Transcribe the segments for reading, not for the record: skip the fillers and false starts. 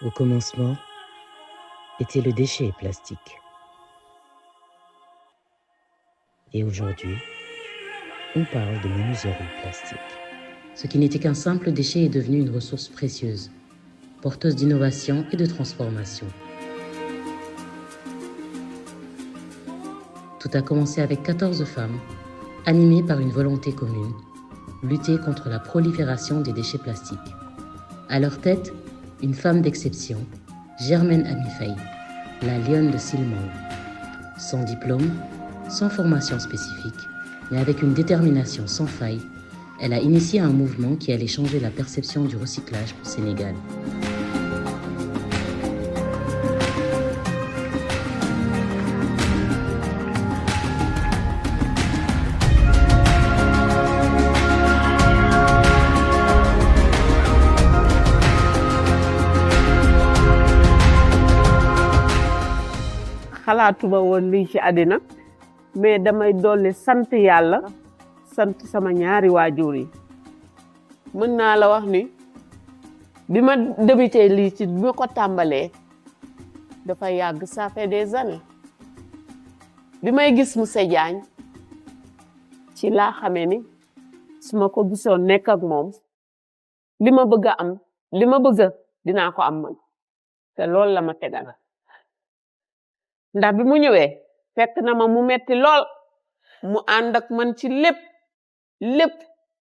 Au commencement, était le déchet plastique. Et aujourd'hui, on parle de menuiserie plastique. Ce qui n'était qu'un simple déchet est devenu une ressource précieuse, porteuse d'innovation et de transformation. Tout a commencé avec 14 femmes, animées par une volonté commune, lutter contre la prolifération des déchets plastiques. À leur tête, une femme d'exception, Germaine Amifaï, la lionne de Silmang. Sans diplôme, sans formation spécifique, mais avec une détermination sans faille, elle a initié un mouvement qui allait changer la perception du recyclage au Sénégal. xalaatuma woon lii ci àddina mais damay dolli sant yàlla sant sama ñaari waajur yi mën naa la wax ni bi ma débuté lii ci bi ma ko tàmbalee dafa yàgg ça fait des années bi may gis monsieur Diagne ci laa xamee ni su ma ko gisoon nekk ak moom li ma bëgg a am li ma bëgg dinaa ko am man te loolu la ma tegal ndax bi mu ñëwee fekk na ma mu metti lool mu ànd ak man ci lépp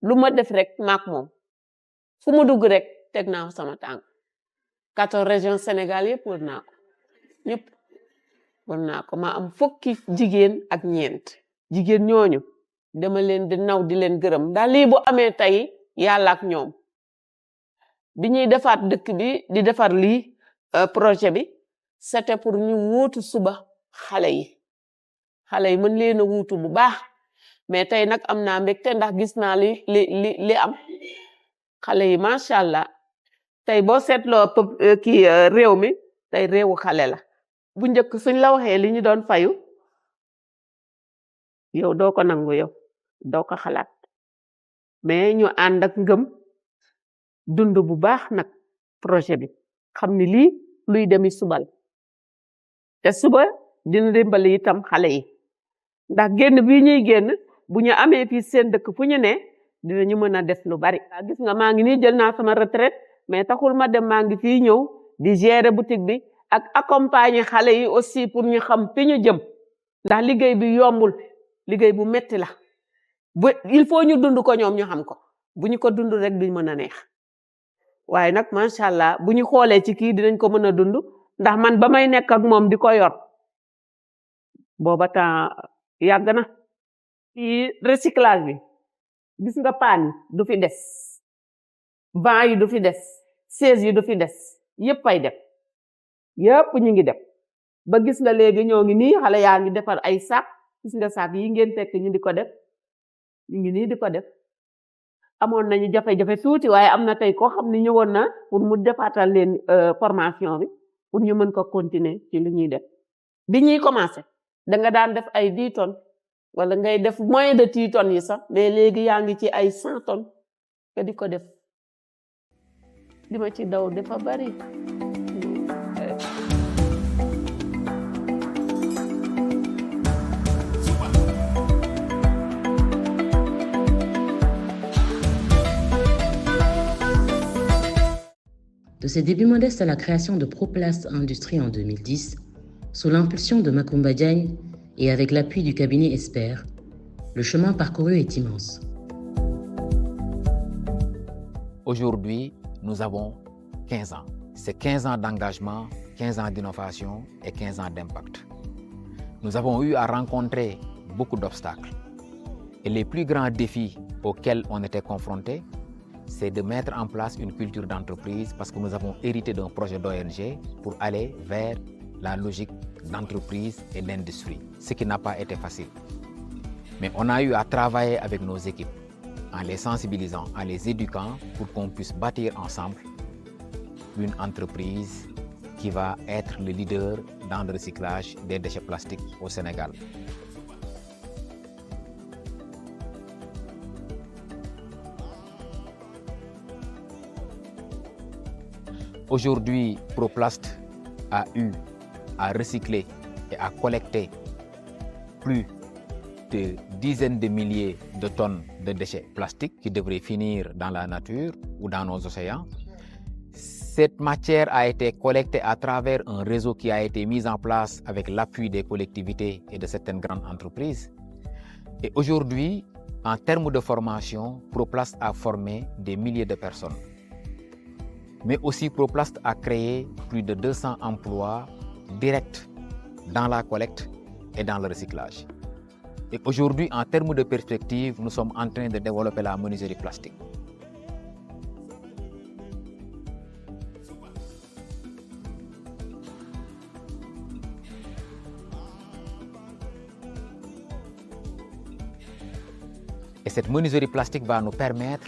lu ma def rek maak moom fu mu dugg rek teg naa ko sama tànk 14 régions Sénégal yëpp wër naa ko ñëpp wër naa ko ma am fukki jigéen ak ñeent jigéen ñooñu dama leen di naw di leen gërëm ndax lii bu amee tey yàlla ak ñoom bi ñuy defaat dëkk bi di defar lii projet bi c'était pour ñu wuutu suba xale yi mën leen a wuutu bu baax mais tey nag am naa mbégte ndax gis naa li am xale yi macha allah tey boo seetloo réew mi tey réewu xale la bu njëkk suñ la waxee li ñu doon fayu yow doo ko nangu yow doo ko xalaat mais ñu ànd ak ngëm dund bu baax nag projet bi xam ni lii luy demi subal te suba dina dimbali itam xale yi ndax génn bii ñuy génn bu ñu amee fii seen dëkk fu ñu ne dinañu mën a def lu bari. gis nga maa ngi nii jël naa sama retraite mais taxul ma dem maa ngi fii ñëw di gérer boutique bi ak accompagner xale yi aussi pour ñu xam fi ñu jëm ndax liggéey bi yombul liggéey bu metti la bu il faut ñu dund ko ñoom ñu xam ko bu ñu ko dund rek duñ mën a neex waaye nag macha allah bu ñu xoolee ci kii dinañ ko mën a dund ndax man ba may nekk ak moom di ko yor booba temps yàgg na ci recyclage bi gis nga paan yi du fi des banc yi du fi des chaise yi du fi des yépp ay def yépp ñu ngi def ba gis nga léegi ñoo ngi nii xale yaa ngi defar ay sac gis nga sac yi ngeen fekk ñu di ko def ñu ngi nii di ko def amoon nañu jafe-jafe tuuti waaye am na tey koo xam ne ñëwoon na pour mu defaatal leen formation bi pour ñu mën ko continuer ci li ñuy def bi ñuy commencé da nga daan def ay 10 tonnes wala ngay def moins de 10 tonnes yi sax mais léegi yaa ngi ci ay 100 tonnes nga di ko def li ma ci daw dafa bari. De ses débuts modestes à la création de Proplast Industrie en 2010, sous l'impulsion de Macoumba Diagne et avec l'appui du cabinet Esper, le chemin parcouru est immense. Aujourd'hui, nous avons 15 ans. C'est 15 ans d'engagement, 15 ans d'innovation et 15 ans d'impact. Nous avons eu à rencontrer beaucoup d'obstacles. Et les plus grands défis auxquels on était confrontés, c'est de mettre en place une culture d'entreprise parce que nous avons hérité d'un projet d'ONG pour aller vers la logique d'entreprise et d'industrie, ce qui n'a pas été facile. Mais on a eu à travailler avec nos équipes en les sensibilisant, en les éduquant pour qu'on puisse bâtir ensemble une entreprise qui va être le leader dans le recyclage des déchets plastiques au Sénégal. Aujourd'hui, Proplast a eu à recycler et à collecter plus de dizaines de milliers de tonnes de déchets plastiques qui devraient finir dans la nature ou dans nos océans. Cette matière a été collectée à travers un réseau qui a été mis en place avec l'appui des collectivités et de certaines grandes entreprises. Et aujourd'hui, en termes de formation, Proplast a formé des milliers de personnes. Mais aussi, Proplast a créé plus de 200 emplois directs dans la collecte et dans le recyclage. Et aujourd'hui, en termes de perspective, nous sommes en train de développer la menuiserie plastique. Et cette menuiserie plastique va nous permettre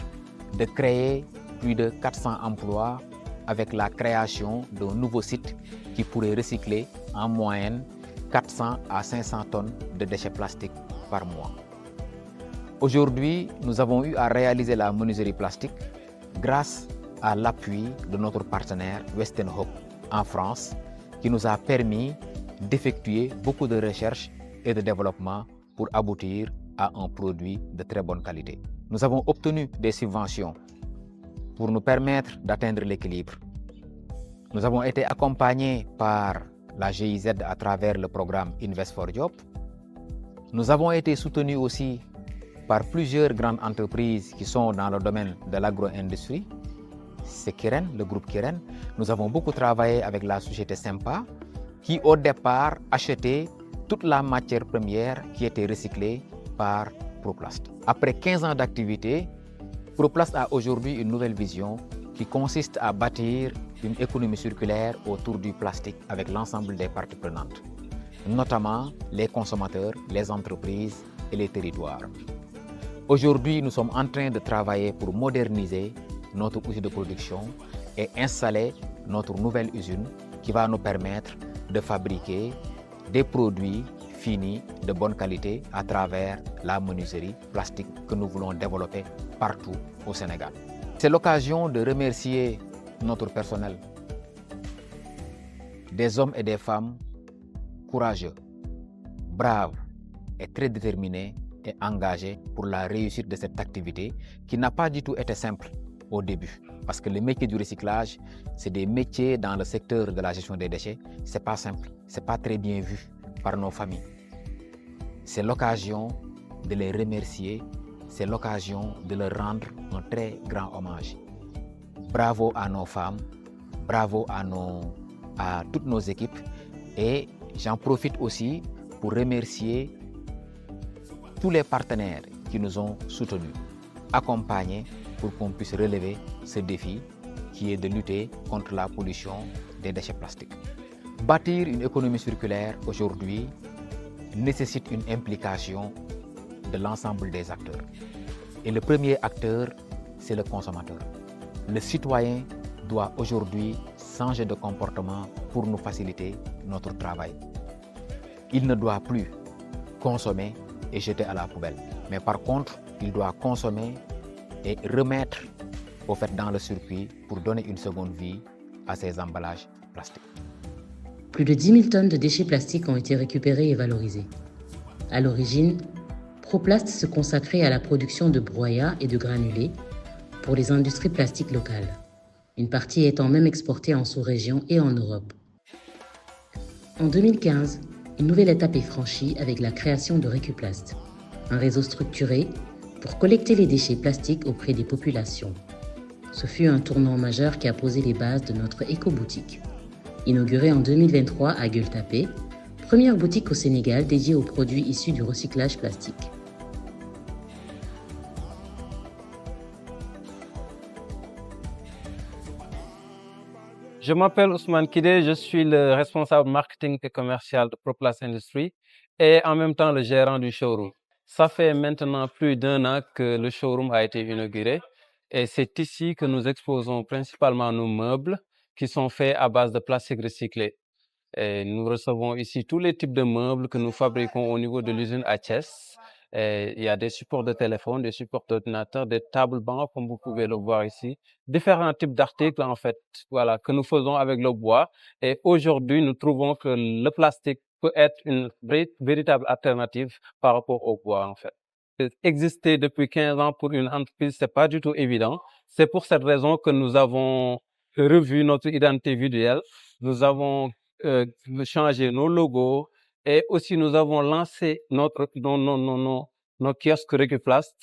de créer plus de 400 emplois avec la création d'un nouveau site qui pourrait recycler en moyenne 400 à 500 tonnes de déchets plastiques par mois. Aujourd'hui, nous avons eu à réaliser la menuiserie plastique grâce à l'appui de notre partenaire Western Hope en France, qui nous a permis d'effectuer beaucoup de recherches et de développement pour aboutir à un produit de très bonne qualité. Nous avons obtenu des subventions pour nous permettre d'atteindre l'équilibre. Nous avons été accompagnés par la GIZ à travers le programme Invest for Job. Nous avons été soutenus aussi par plusieurs grandes entreprises qui sont dans le domaine de l'agro-industrie. C'est Kiren, le groupe Kiren. Nous avons beaucoup travaillé avec la société Sempa, qui au départ achetait toute la matière première qui était recyclée par Proplast. Après 15 ans d'activité, Proplast a aujourd'hui une nouvelle vision qui consiste à bâtir une économie circulaire autour du plastique avec l'ensemble des parties prenantes, notamment les consommateurs, les entreprises et les territoires. Aujourd'hui, nous sommes en train de travailler pour moderniser notre outil de production et installer notre nouvelle usine qui va nous permettre de fabriquer des produits finis de bonne qualité à travers la menuiserie plastique que nous voulons développer partout au Sénégal. C'est l'occasion de remercier notre personnel, des hommes et des femmes courageux, braves et très déterminés et engagés pour la réussite de cette activité qui n'a pas du tout été simple au début. Parce que le métier du recyclage, c'est des métiers dans le secteur de la gestion des déchets. C'est pas simple, c'est pas très bien vu par nos familles. C'est l'occasion de les remercier, c'est l'occasion de leur rendre un très grand hommage. Bravo à nos femmes, bravo à toutes nos équipes et j'en profite aussi pour remercier tous les partenaires qui nous ont soutenus, accompagnés pour qu'on puisse relever ce défi qui est de lutter contre la pollution des déchets plastiques. Bâtir une économie circulaire aujourd'hui nécessite une implication de l'ensemble des acteurs. Et le premier acteur, c'est le consommateur. Le citoyen doit aujourd'hui changer de comportement pour nous faciliter notre travail. Il ne doit plus consommer et jeter à la poubelle. Mais par contre, il doit consommer et remettre au fait dans le circuit pour donner une seconde vie à ces emballages plastiques. Plus de 10 000 tonnes de déchets plastiques ont été récupérés et valorisés. À l'origine, Proplast se consacrait à la production de broyats et de granulés pour les industries plastiques locales, une partie étant même exportée en sous-région et en Europe. En 2015, une nouvelle étape est franchie avec la création de Récuplast, un réseau structuré pour collecter les déchets plastiques auprès des populations. Ce fut un tournant majeur qui a posé les bases de notre éco-boutique. Inaugurée en 2023 à Gueule-Tapée, première boutique au Sénégal dédiée aux produits issus du recyclage plastique. Je m'appelle Ousmane Kidé, je suis le responsable marketing et commercial de Proplast Industries et en même temps le gérant du showroom. Ça fait maintenant plus d'1 an que le showroom a été inauguré et c'est ici que nous exposons principalement nos meubles qui sont faits à base de plastique recyclé. Et nous recevons ici tous les types de meubles que nous fabriquons au niveau de l'usine à Thiès. Et il y a des supports de téléphone, des supports d'ordinateur, des tables bancs, comme vous pouvez le voir ici. Différents types d'articles, en fait, voilà, que nous faisons avec le bois. Et aujourd'hui, nous trouvons que le plastique peut être une véritable alternative par rapport au bois, en fait. Exister depuis 15 ans pour une entreprise, c'est pas du tout évident. C'est pour cette raison que nous avons revu notre identité visuelle. Nous avons changé nos logos et aussi nous avons lancé nos kiosques Recuplast.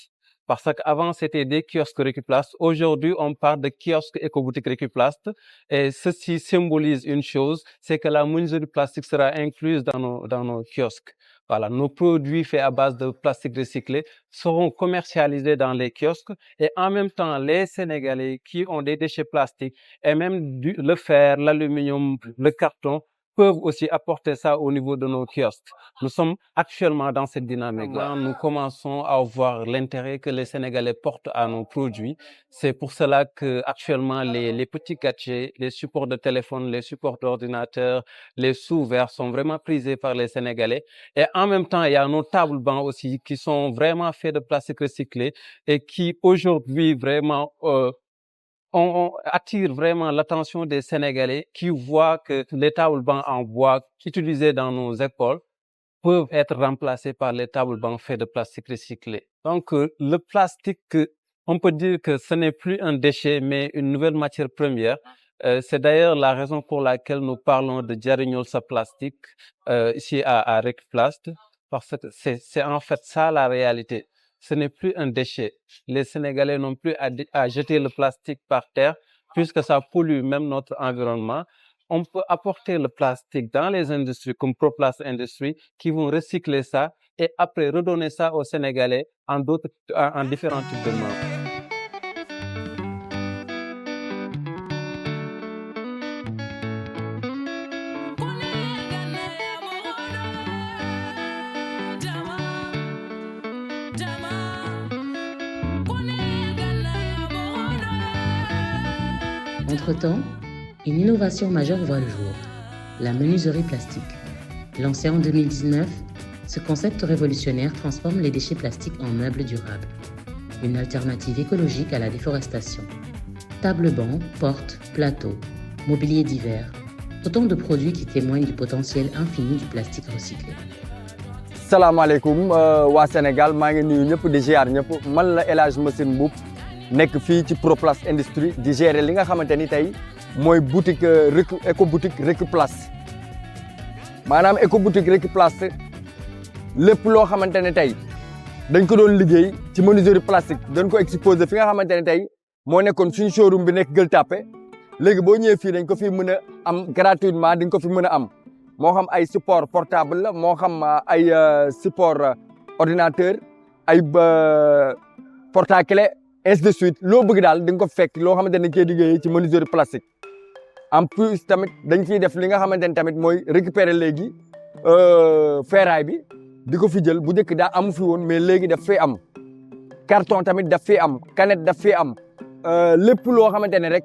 Parce qu'avant, c'était des kiosques Recuplast. Aujourd'hui, on parle de kiosques éco-boutique Recuplast. Et ceci symbolise une chose, c'est que la menuiserie plastique sera incluse dans nos kiosques. Voilà, nos produits faits à base de plastique recyclé seront commercialisés dans les kiosques et en même temps, les Sénégalais qui ont des déchets plastiques et même le fer, l'aluminium, le carton peuvent aussi apporter ça au niveau de nos kiosques. Nous sommes actuellement dans cette dynamique-là. Nous commençons à voir l'intérêt que les Sénégalais portent à nos produits. C'est pour cela que actuellement les petits gadgets, les supports de téléphone, les supports d'ordinateur, les sous-verres sont vraiment prisés par les Sénégalais. Et en même temps, il y a nos tables bancs aussi qui sont vraiment faits de plastique recyclé et qui aujourd'hui vraiment on attire vraiment l'attention des Sénégalais qui voient que les tables bancs en bois utilisés dans nos écoles peuvent être remplacés par les tables bancs faits de plastique recyclé. Donc, le plastique, on peut dire que ce n'est plus un déchet, mais une nouvelle matière première. C'est d'ailleurs la raison pour laquelle nous parlons de Jariñol sa plastique ici à Recuplast, parce que c'est en fait ça la réalité. Ce n'est plus un déchet. Les Sénégalais n'ont plus à jeter le plastique par terre, puisque ça pollue même notre environnement. On peut apporter le plastique dans les industries comme Proplast Industries qui vont recycler ça et après redonner ça aux Sénégalais en différents types de marques. Entre-temps, une innovation majeure voit le jour, la menuiserie plastique. Lancée en 2019, ce concept révolutionnaire transforme les déchets plastiques en meubles durables, une alternative écologique à la déforestation. Table-banc, portes, plateaux, mobilier divers, autant de produits qui témoignent du potentiel infini du plastique recyclé. Salam alaikum wa Sénégal, maa ngi nuyu ñëpp di ziar ñëpp man la El Hadj Massine Mboup nekk fii ci Proplast Industrie di gérer li nga xamante ni tey mooy boutique éco boutique Recuplast maanaam éco boutique Recuplast lépp loo xamante ne tey dañ ko doon liggéey ci menuiserie plastique dañ ko exposé fi nga xamante ne tey moo nekkoon suñu showroom bi nekk Gueule Tapée léegi boo ñëwee fii dañ ko fi mën a am gratuitement di nga ko fi mën a am moo xam ay support portable la moo xam ay support ordinateur ay porte-clés ainsi de suite loo bëgg daal di nga ko fekk loo xamante ne koy liggéeyee ci menuiserie plastique en plus tamit dañ ciy def li nga xamante ne tamit mooy récupérer léegi ferraille bi di ko fi jël bu njëkk daa amu fi woon mais léegi daf fee am carton tamit daf fee am canette daf fee am lépp loo xamante ne rek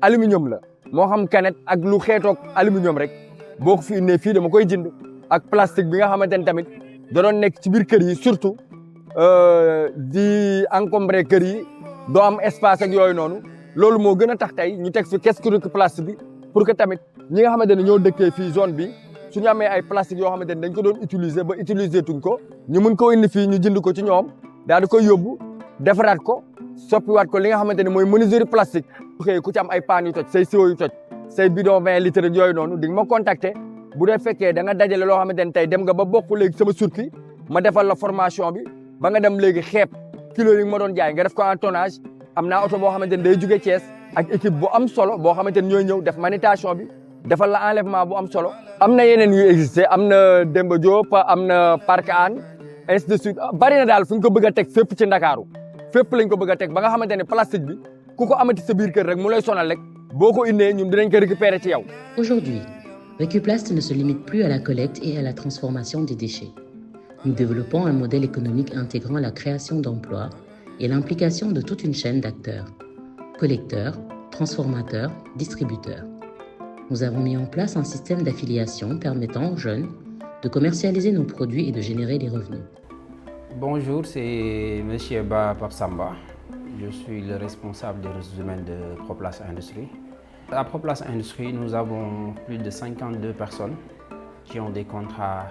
aluminium la moo xam canette ak lu xeetoog aluminium rek boo ko fi indee fii dama koy jënd ak plastique bi nga xamante ne tamit da doon nekk ci biir kër yi surtout di encombrer kër yi doo am espace ak yooyu noonu loolu moo gën a tax tey ñu teg fi kiosque Recuplast bi pour que tamit ñi nga xamante ne ñoo dëkkee fii zone bi su ñu amee ay plastique yoo xamante ne dañ ko doon utiliser ba utiliser tuñ ko ñu mun koo indi fii ñu jënd ko ci ñoom daal di koy yóbbu defaraat ko soppiwaat ko li nga xamante ne mooy menuiserie plastique. xëy ku ci am ay paan yu toj say siwo yu toj say bidon 20 litres yooyu noonu di nga ma contacter bu dee fekkee da nga dajale loo xamante ne tey dem nga ba bokk léegi sama circuit ma defal la formation bi ba nga dem léegi xeeb kilo yi nga ma doon jaay nga def ko en tonnage am naa oto boo xamante ne day jóge Thiès ak équipe bu am solo boo xamante ne ñooy ñëw def manutention bi defal la enlèvement bu am solo. am na yeneen yu existé am na Demba Diop am na Parc Hann ainsi de suite bari na daal fu ñu ko bëgg a teg fépp ci Ndakaaru fépp lañ ko bëgg a teg ba nga xamante ne plastique bi ku ko amati sa biir kër rek mu lay sonal rek boo ko indee ñun dinañ ko récupérer ci yow. Aujourd'hui, Recuplast ne se limite plus à la collecte et à la transformation des déchets. Nous développons un modèle économique intégrant la création d'emplois et l'implication de toute une chaîne d'acteurs, collecteurs, transformateurs, distributeurs. Nous avons mis en place un système d'affiliation permettant aux jeunes de commercialiser nos produits et de générer des revenus. Bonjour, c'est M. Ba Papsamba. Je suis le responsable des ressources humaines de ProPlace Industrie. À ProPlace Industrie, nous avons plus de 52 personnes qui ont des contrats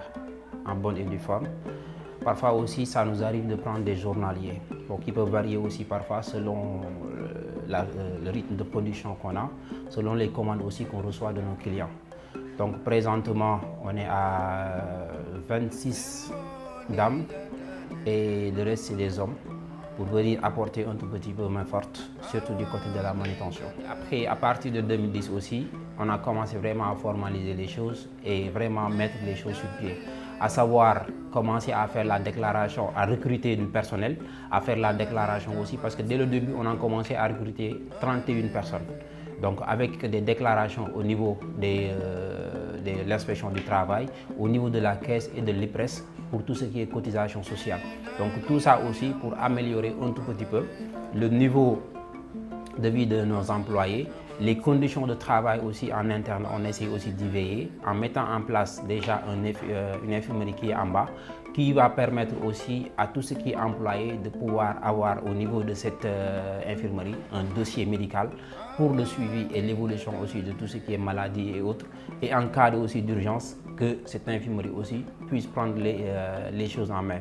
en bonne et due forme. Parfois aussi, ça nous arrive de prendre des journaliers, donc qui peuvent varier aussi parfois selon le rythme de production qu'on a, selon les commandes aussi qu'on reçoit de nos clients. Donc présentement, on est à 26 dames et le reste c'est des hommes pour venir apporter un tout petit peu main forte, surtout du côté de la manutention. Après, à partir de 2010 aussi, on a commencé vraiment à formaliser les choses et vraiment mettre les choses sur pied. À savoir commencer à faire la déclaration, à recruter du personnel, à faire la déclaration aussi, parce que dès le début, on a commencé à recruter 31 personnes. Donc avec des déclarations au niveau de l'inspection du travail, au niveau de la caisse et de l'IPRES pour tout ce qui est cotisation sociale. Donc tout ça aussi pour améliorer un tout petit peu le niveau de vie de nos employés, les conditions de travail aussi en interne, on essaie aussi d'y veiller en mettant en place déjà une infirmerie qui est en bas, qui va permettre aussi à tout ce qui est employé de pouvoir avoir au niveau de cette infirmerie un dossier médical pour le suivi et l'évolution aussi de tout ce qui est maladie et autres. Et en cas aussi d'urgence, que cette infirmerie aussi puisse prendre les choses en main.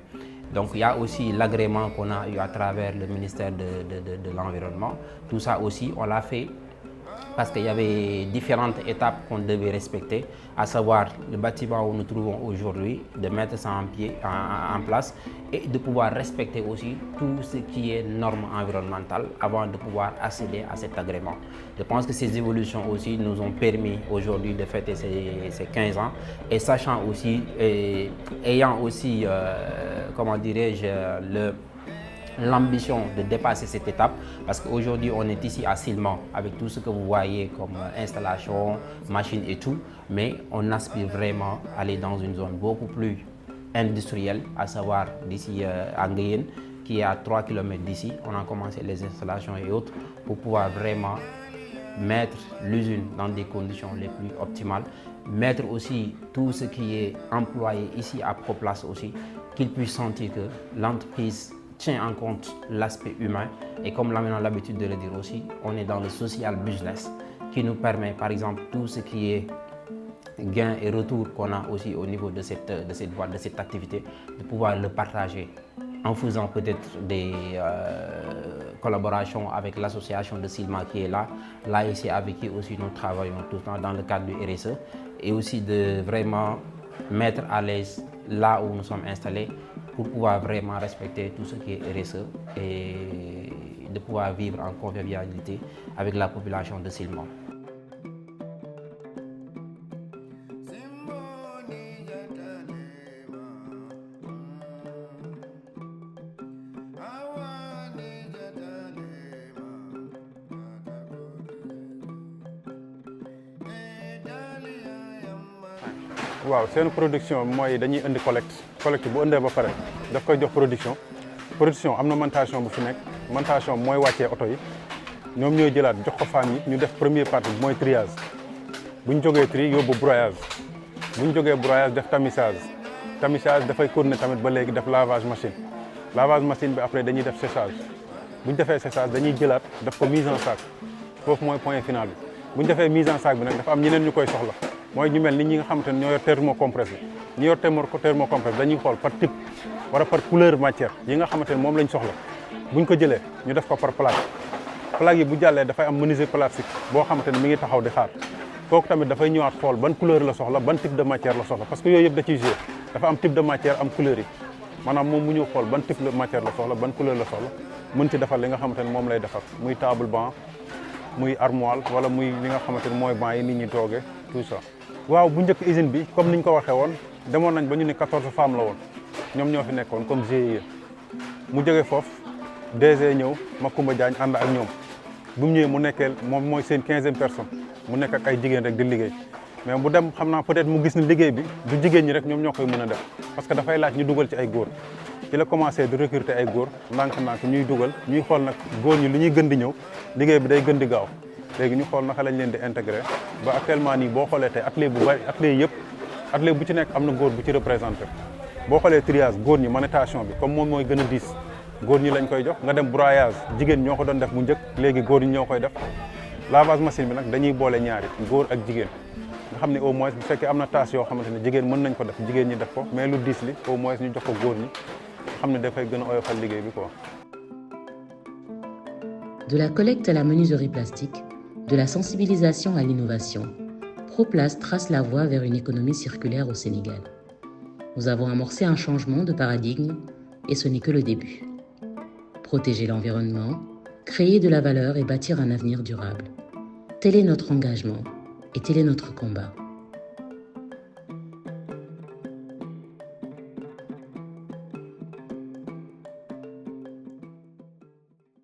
Donc il y a aussi l'agrément qu'on a eu à travers le ministère de l'Environnement. Tout ça aussi, on l'a fait parce qu'il y avait différentes étapes qu'on devait respecter, à savoir le bâtiment où nous trouvons aujourd'hui, de mettre ça en place et de pouvoir respecter aussi tout ce qui est normes environnementales avant de pouvoir accéder à cet agrément. Je pense que ces évolutions aussi nous ont permis aujourd'hui de fêter ces 15 ans et sachant aussi, ayant aussi, comment dirais-je, l'ambition de dépasser cette étape parce qu'aujourd'hui on est ici à Silman avec tout ce que vous voyez comme installation, machines et tout, mais on aspire vraiment à aller dans une zone beaucoup plus industrielle, à savoir d'ici à Nguyen, qui est à 3 km d'ici. On a commencé les installations et autres pour pouvoir vraiment mettre l'usine dans des conditions les plus optimales, mettre aussi tout ce qui est employé ici à ProPlace aussi, qu'ils puissent sentir que l'entreprise tient en compte l'aspect humain et comme l'on a l'habitude de le dire aussi, on est dans le social business qui nous permet par exemple tout ce qui est gain et retour qu'on a aussi au niveau de cette voie, de cette activité, de pouvoir le partager en faisant peut-être des collaborations avec l'association de Silman qui est là, l'ASC avec qui aussi nous travaillons tout le temps dans le cadre du RSE et aussi de vraiment mettre à l'aise là où nous sommes installés pour pouvoir vraiment respecter tout ce qui est RSE et de pouvoir vivre en convivialité avec la population de Silman. waaw seen production mooy dañuy indi collecte bu ëndee ba pare daf koy jox production am na montation bu fi nekk montation mooy wàccee oto yi ñoom ñooy jëlaat jox ko femmes yi ñu def première partie bi mooy triage bu ñu jógee tri yóbbu broyage bu ñu jógee broyage def tamisage dafay continuer tamit ba léegi def lavage machine bi après dañuy def séchage bu ñu defee séchage dañuy jëlaat def ko mise en sac foofu mooy point final bi bu ñu defee mise en sac bi nag dafa am ñeneen ñu koy soxla mooy ñu mel ni ñi nga xamante ne ñoo yor thermocompresse bi ñi yor thermocompresse dañuy xool par type wala par couleur matière yi nga xamante ne moom lañ soxla buñ ko jëlee ñu def ko par plaque yi bu jàllee dafay am menuisier plastique boo xamante ne mi ngi taxaw di xaar kooku tamit dafay ñëwaat xool ban couleur la soxla ban type de matière la soxla parce que yooyu yëpp da ciy jouer dafa am type de matière am couleur yi maanaam moom mu ñëw xool ban type de matière la soxla ban couleur la soxla mën ci defar li nga xamante ne moom lay defar muy table banc muy armoire wala muy li nga xamante ne mooy banc yi nit ñi toogee tout ça. waaw bu njëkk usine bi comme niñ ko waxee woon demoon nañ ba ñu ne 14 femmes la woon ñoom ñoo fi nekkoon comme GIE mu jógee foofu DG ñëw Macoumba Diagne ànd ak ñoom bu mu ñëwee mu nekkee moom mooy seen 15e personne mu nekk ak ay jigéen rek di liggéey mais bu dem xam naa peut-être mu gis ne liggéey bi du jigéen ñi rek ñoom ñoo koy mën a def parce que dafay laaj ñu dugal ci ay góor ci la commencé di recruter ay góor ndànk-ndànk ñuy dugal ñuy xool nag góor ñi lu ñuy gën di ñëw liggéey bi day gën di gaaw léegi ñu xool naka lañ leen di intégrer ba actuellement nii boo xoolee tey atelier bu bari atelier yëpp atelier bu ci nekk am na góor bu ci représenté boo xoolee triage góor ñi manutention bi comme moom mooy gën a diis góor ñi lañ koy jox nga dem broyage jigéen ñoo ko doon def bu njëkk léegi góor ñi ñoo koy def lavage machine bi nag dañuy boole ñaari góor ak jigéen nga xam ne au moins bu fekkee am na tâche yoo xamante ne jigéen mën nañ ko def jigéen ñi def ko mais lu diis li au moins ñu jox ko góor ñi xam ne dafay gën a oyofal liggéey bi quoi. De la collecte à la menuiserie plastique, de la sensibilisation à l'innovation, Proplast trace la voie vers une économie circulaire au Sénégal. Nous avons amorcé un changement de paradigme et ce n'est que le début. Protéger l'environnement, créer de la valeur et bâtir un avenir durable. Tel est notre engagement et tel est notre combat.